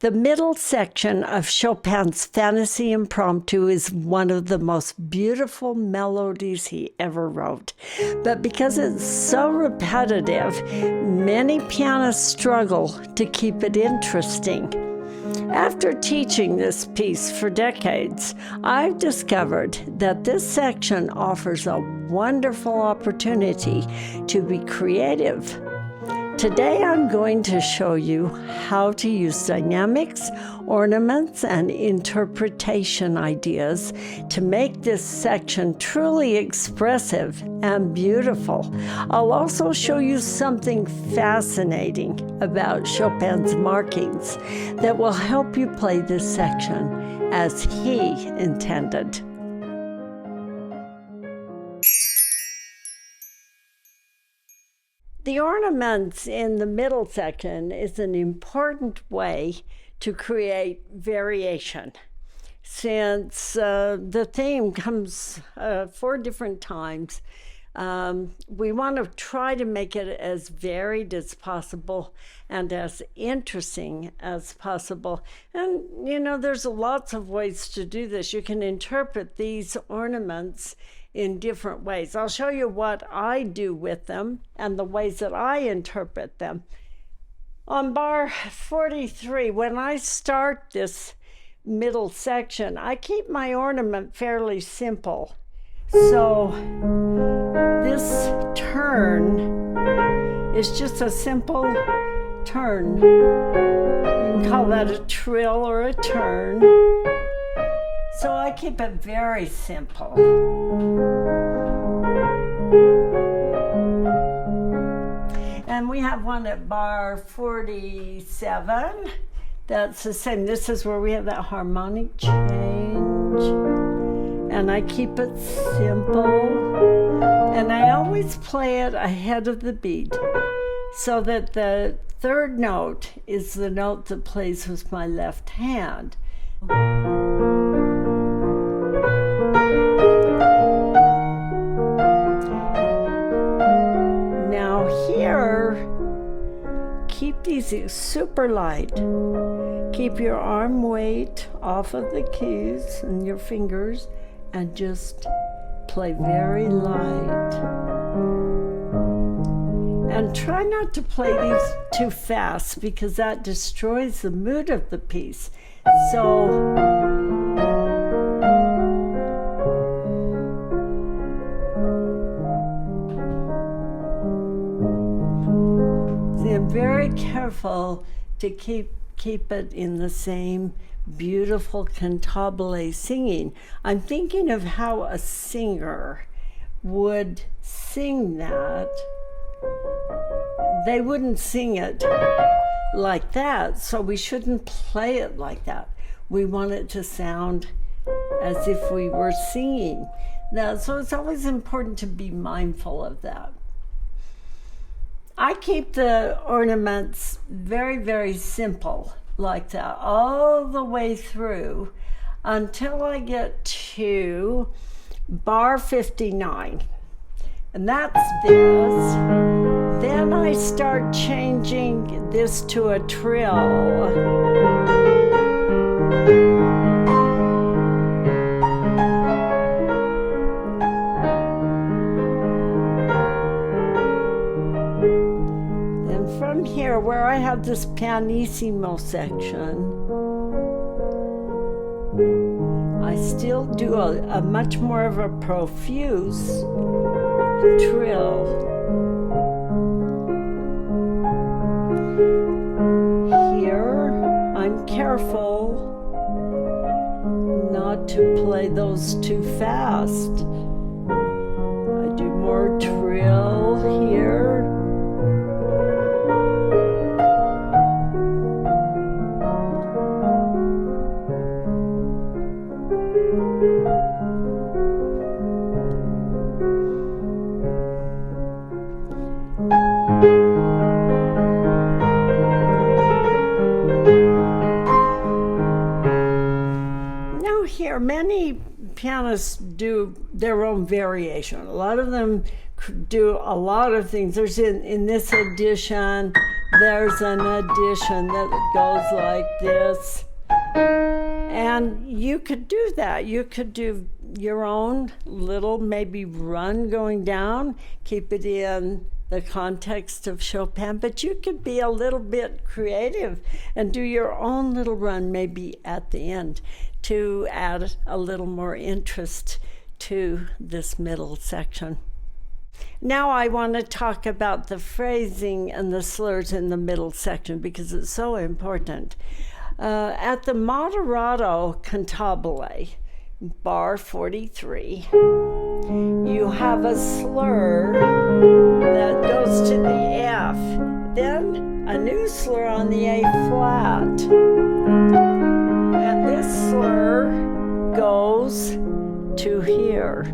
The middle section of Chopin's Fantaisie-Impromptu is one of the most beautiful melodies he ever wrote. But because it's so repetitive, many pianists struggle to keep it interesting. After teaching this piece for decades, I've discovered that this section offers a wonderful opportunity to be creative. Today I'm going to show you how to use dynamics, ornaments, and interpretation ideas to make this section truly expressive and beautiful. I'll also show you something fascinating about Chopin's markings that will help you play this section as he intended. The ornaments in the middle section is an important way to create variation. Since the theme comes 4 different times, we want to try to make it as varied as possible and as interesting as possible. And, you know, there's lots of ways to do this. You can interpret these ornaments in different ways. I'll show you what I do with them and the ways that I interpret them. On bar 43, when I start this middle section, I keep my ornament fairly simple. So this turn is just a simple turn. You can call that a trill or a turn. So I keep it very simple. And we have one at bar 47. That's the same. This is where we have that harmonic change. And I keep it simple. And I always play it ahead of the beat so that the third note is the note that plays with my left hand. Now here, keep these super light. Keep your arm weight off of the keys and your fingers and just play very light. And try not to play these too fast because that destroys the mood of the piece. So I'm very careful to keep it in the same beautiful cantabile singing. I'm thinking of how a singer would sing that. They wouldn't sing it like that, so we shouldn't play it like that. We want it to sound as if we were singing. Now, so it's always important to be mindful of that. I keep the ornaments very, very simple like that all the way through until I get to bar 59. And that's this. Then I start changing this to a trill. From here, where I have this pianissimo section, I still do a much more of a profuse trill. Here, I'm careful not to play those too fast. I do more trill here. Here, many pianists do their own variation. A lot of them do a lot of things. There's in this edition, there's an addition that goes like this. And you could do that. You could do your own little maybe run going down, keep it in the context of Chopin, but you could be a little bit creative and do your own little run maybe at the end to add a little more interest to this middle section. Now I want to talk about the phrasing and the slurs in the middle section because it's so important. At the moderato cantabile, bar 43, you have a slur that goes to the F, then a new slur on the A flat, and this slur goes to here.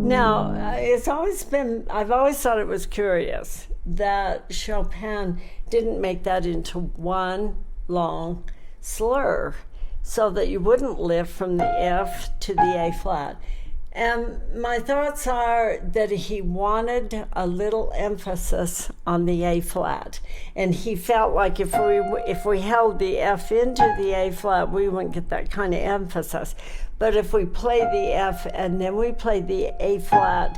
Now, I've always thought it was curious that Chopin didn't make that into one long slur so that you wouldn't lift from the F to the A flat. And my thoughts are that he wanted a little emphasis on the A flat. And he felt like if we held the F into the A flat, we wouldn't get that kind of emphasis. But if we play the F and then we play the A flat,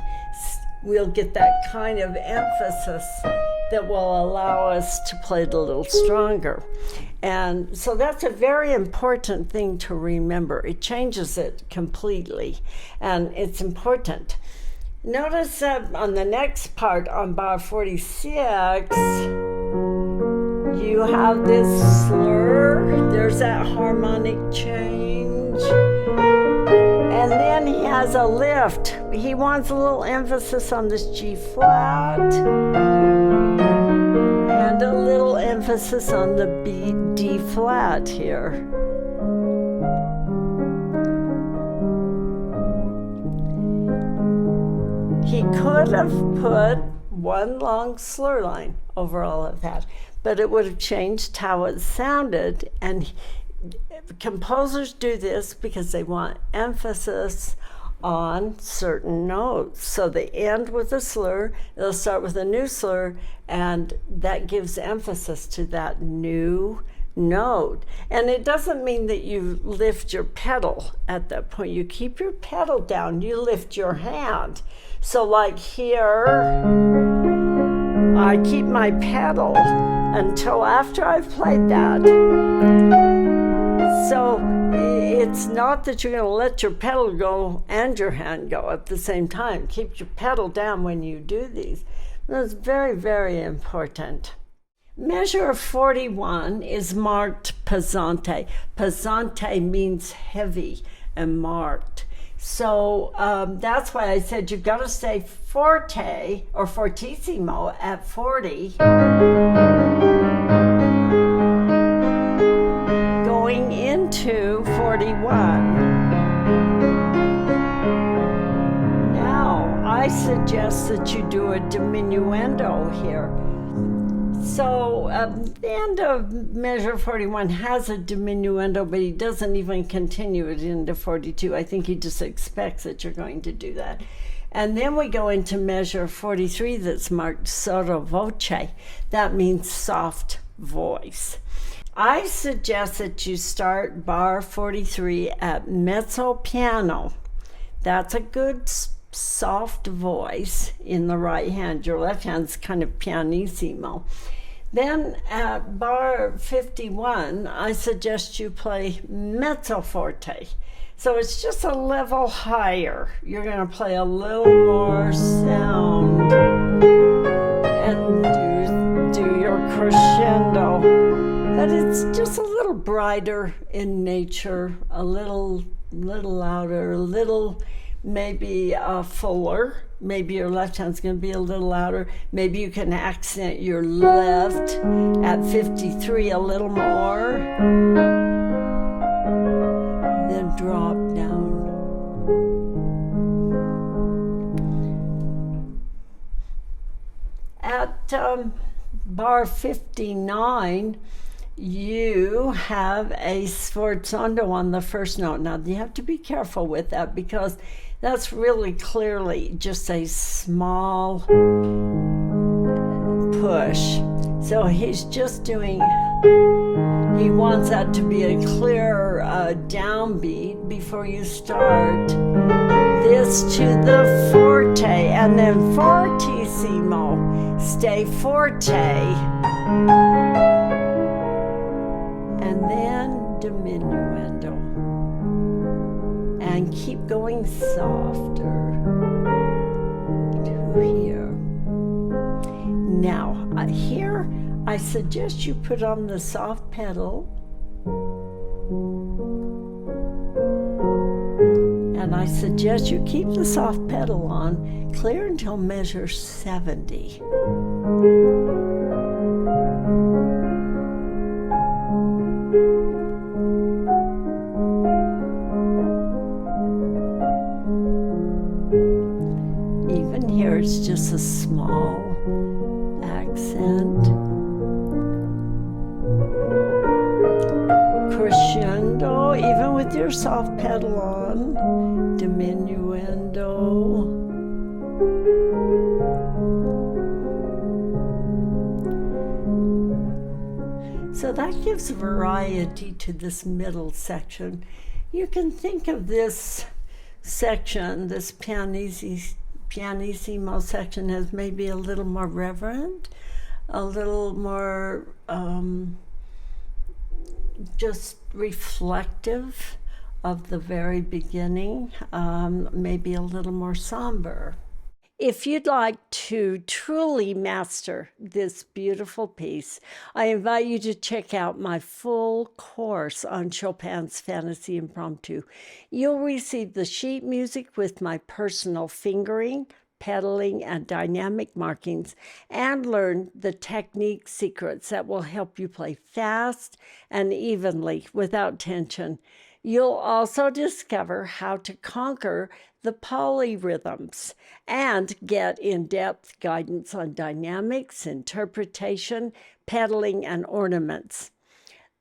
we'll get that kind of emphasis that will allow us to play it a little stronger. And so that's a very important thing to remember. It changes it completely, and it's important. Notice that on the next part, on bar 46, you have this slur. There's that harmonic change. And then he has a lift. He wants a little emphasis on this G flat and a little emphasis on the D flat here. He could have put one long slur line over all of that, but it would have changed how it sounded. And composers do this because they want emphasis on certain notes. So they end with a slur, they'll start with a new slur, and that gives emphasis to that new note. And it doesn't mean that you lift your pedal at that point. You keep your pedal down, you lift your hand. So like here, I keep my pedal until after I've played that. So it's not that you're going to let your pedal go and your hand go at the same time. Keep your pedal down when you do these. That's very, very important. Measure 41 is marked pesante. Pesante means heavy and marked. So that's why I said you've got to stay forte or fortissimo at 40. Going into 41. Now, I suggest that you do a diminuendo here. So the end of measure 41 has a diminuendo, but he doesn't even continue it into 42. I think he just expects that you're going to do that. And then we go into measure 43 that's marked sotto voce. That means soft voice. I suggest that you start bar 43 at mezzo piano. That's a good soft voice in the right hand. Your left hand's kind of pianissimo. Then at bar 51, I suggest you play mezzo forte. So it's just a level higher. You're going to play a little more sound and do your crescendo. But it's just a little brighter in nature, a little louder, a little maybe fuller. Maybe your left hand's going to be a little louder. Maybe you can accent your left at 53 a little more. Then drop down. At bar 59, you have a sforzando on the first note. Now, you have to be careful with that because that's really clearly just a small push. So he's just doing, he wants that to be a clear downbeat before you start this to the forte, and then fortissimo, stay forte, and then diminuendo, and keep going softer to here. Now, here I suggest you put on the soft pedal, and I suggest you keep the soft pedal on clear until measure 70. Even here it's just a small accent. Crescendo, even with your soft pedal on. Diminuendo. So that gives variety to this middle section. You can think of this section, this pianissimo section, as maybe a little more reverent, a little more just reflective of the very beginning, maybe a little more somber. If you'd like to truly master this beautiful piece, I invite you to check out my full course on Chopin's Fantaisie-Impromptu. You'll receive the sheet music with my personal fingering, pedaling, and dynamic markings, and learn the technique secrets that will help you play fast and evenly without tension. You'll also discover how to conquer the polyrhythms and get in-depth guidance on dynamics, interpretation, pedaling, and ornaments.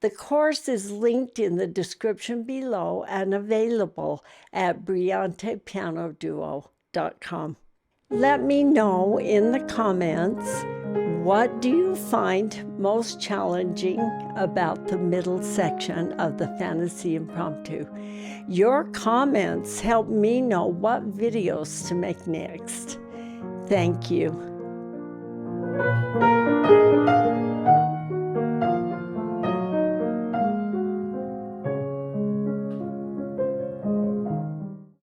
The course is linked in the description below and available at brillantepianoduo.com. Let me know in the comments, what do you find most challenging about the middle section of the Fantaisie-Impromptu? Your comments help me know what videos to make next. Thank you.